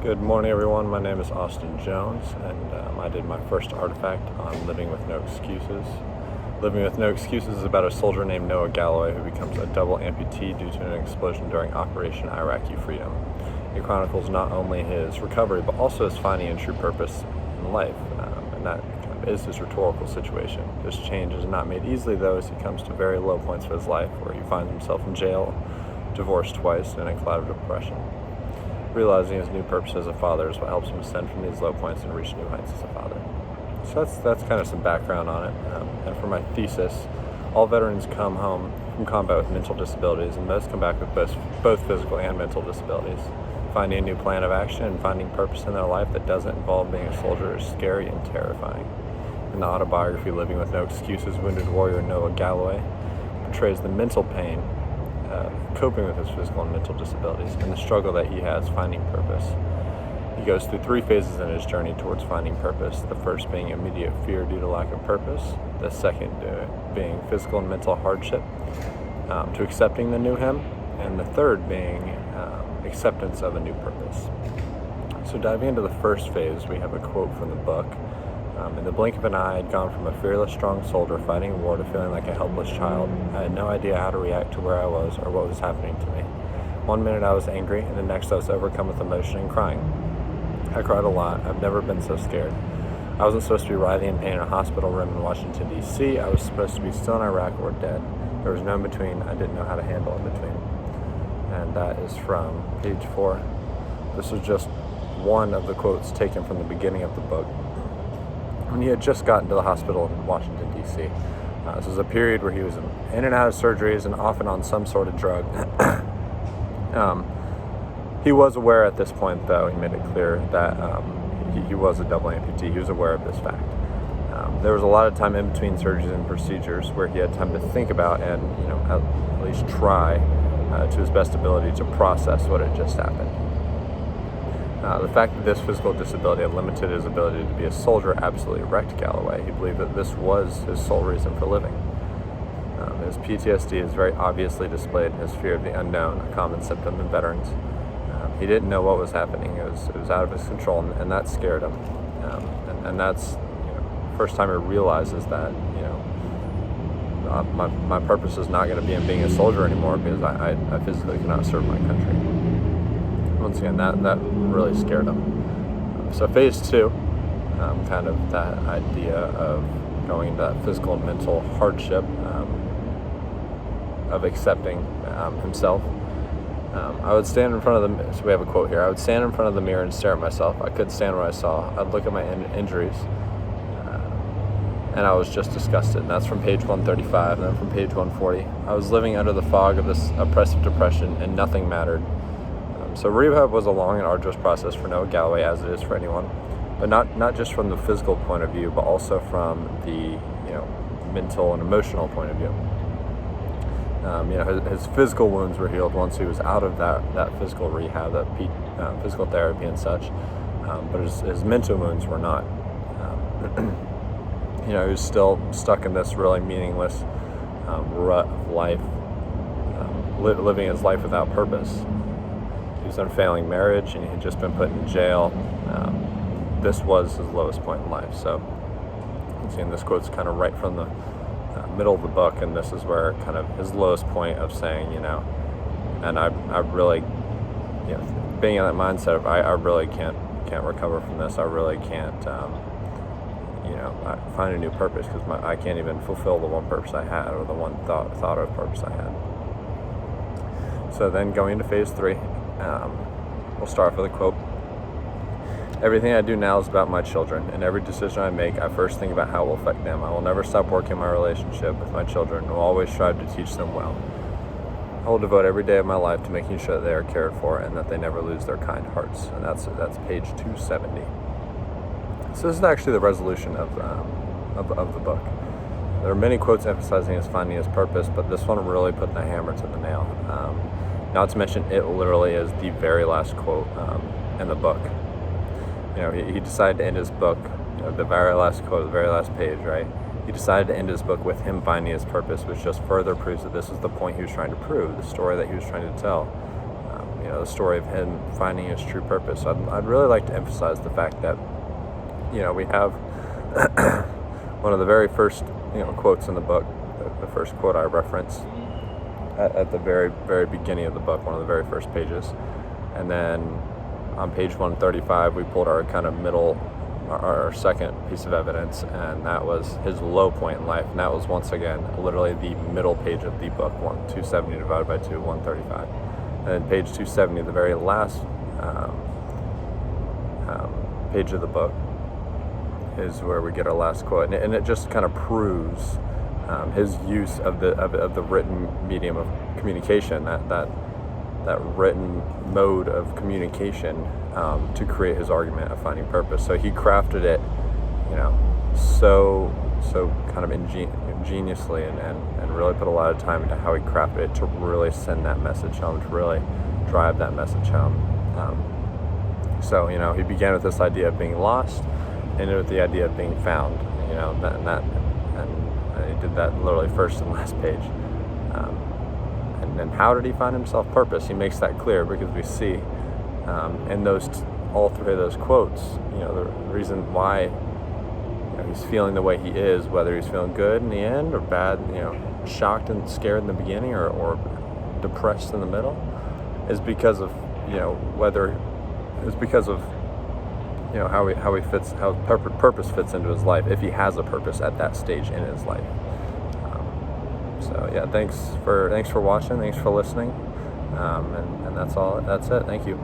Good morning, everyone. My name is Austin Jones, and I did my first artifact on Living with No Excuses. Living with No Excuses is about a soldier named Noah Galloway who becomes a double amputee due to an explosion during Operation Iraqi Freedom. It chronicles not only his recovery, but also his finding a true purpose in life, and that kind of is his rhetorical situation. This change is not made easily, though, as he comes to very low points of his life, where he finds himself in jail, divorced twice, and in a cloud of depression. Realizing his new purpose as a father is what helps him ascend from these low points and reach new heights as a father. So that's kind of some background on it. And for my thesis, all veterans come home from combat with mental disabilities, and most come back with both physical and mental disabilities. Finding a new plan of action and finding purpose in their life that doesn't involve being a soldier is scary and terrifying. In the autobiography Living with No Excuses, wounded warrior Noah Galloway portrays the mental pain coping with his physical and mental disabilities and the struggle that he has finding purpose. He goes through 3 phases in his journey towards finding purpose, the first being immediate fear due to lack of purpose, the second being physical and mental hardship to accepting the new him, and the third being acceptance of a new purpose. So diving into the first phase, we have a quote from the book. In the blink of an eye, I had gone from a fearless, strong soldier fighting a war to feeling like a helpless child. I had no idea how to react to where I was or what was happening to me. One minute I was angry, and the next I was overcome with emotion and crying. I cried a lot. I've never been so scared. I wasn't supposed to be writhing in pain in a hospital room in Washington, D.C. I was supposed to be still in Iraq or dead. There was no in between. I didn't know how to handle in between. And that is from page 4. This is just one of the quotes taken from the beginning of the book, when he had just gotten to the hospital in Washington, D.C. This was a period where he was in and out of surgeries and often on some sort of drug. He was aware at this point, though, he made it clear that he was a double amputee. He was aware of this fact. There was a lot of time in between surgeries and procedures where he had time to think about and, at least try to his best ability to process what had just happened. The fact that this physical disability had limited his ability to be a soldier absolutely wrecked Galloway. He believed that this was his sole reason for living. His PTSD is very obviously displayed in his fear of the unknown, a common symptom in veterans. He didn't know what was happening. It was out of his control, and that scared him. And that's first time he realizes that my purpose is not going to be in being a soldier anymore because I physically cannot serve my country. Once again, that really scared him. So phase 2, kind of that idea of going into that physical and mental hardship of accepting himself. I would stand in front of the, so we have a quote here, I would stand in front of the mirror and stare at myself. I couldn't stand what I saw. I'd look at my injuries, and I was just disgusted. And that's from page 135, and then from page 140. I was living under the fog of this oppressive depression, and nothing mattered. So rehab was a long and arduous process for Noah Galloway, as it is for anyone, but not just from the physical point of view, but also from the mental and emotional point of view. His physical wounds were healed once he was out of that physical rehab, that physical therapy and such, but his mental wounds were not. He was still stuck in this really meaningless rut of life, living his life without purpose. He was in a failing marriage, and he had just been put in jail. This was his lowest point in life. So, seeing this quote's kind of right from the middle of the book, and this is where kind of his lowest point of saying, and I really, being in that mindset of I really can't recover from this. I really can't, find a new purpose because I can't even fulfill the one purpose I had or the one thought of purpose I had. So then going into phase 3. We'll start with a quote. Everything I do now is about my children, and every decision I make, I first think about how it will affect them. I will never stop working my relationship with my children and will always strive to teach them well. I will devote every day of my life to making sure that they are cared for and that they never lose their kind hearts. And that's page 270. So this is actually the resolution of the book. There are many quotes emphasizing his finding his purpose, but this one really put the hammer to the nail. Not to mention, it literally is the very last quote in the book. He decided to end his book, the very last quote, the very last page, right? He decided to end his book with him finding his purpose, which just further proves that this is the point he was trying to prove, the story that he was trying to tell. the story of him finding his true purpose. So I'd really like to emphasize the fact that, we have one of the very first, quotes in the book, the first quote I reference at the very, very beginning of the book, one of the very first pages. And then on page 135, we pulled our kind of our second piece of evidence, and that was his low point in life. And that was, once again, literally the middle page of the book, 270 divided by 2, 135. And then page 270, the very last page of the book, is where we get our last quote. And it just kind of proves his use of the written medium of communication, that written mode of communication to create his argument of finding purpose. So he crafted it, so kind of ingeniously and really put a lot of time into how he crafted it to really send that message home, to really drive that message home. So he began with this idea of being lost, ended with the idea of being found. And he did that literally first and last page. And how did he find himself purpose? He makes that clear because we see in all three of those quotes, the reason why he's feeling the way he is, whether he's feeling good in the end or bad, shocked and scared in the beginning or depressed in the middle, is because of how he fits, how purpose fits into his life, if he has a purpose at that stage in his life. So yeah, thanks for watching, thanks for listening, and that's it. Thank you.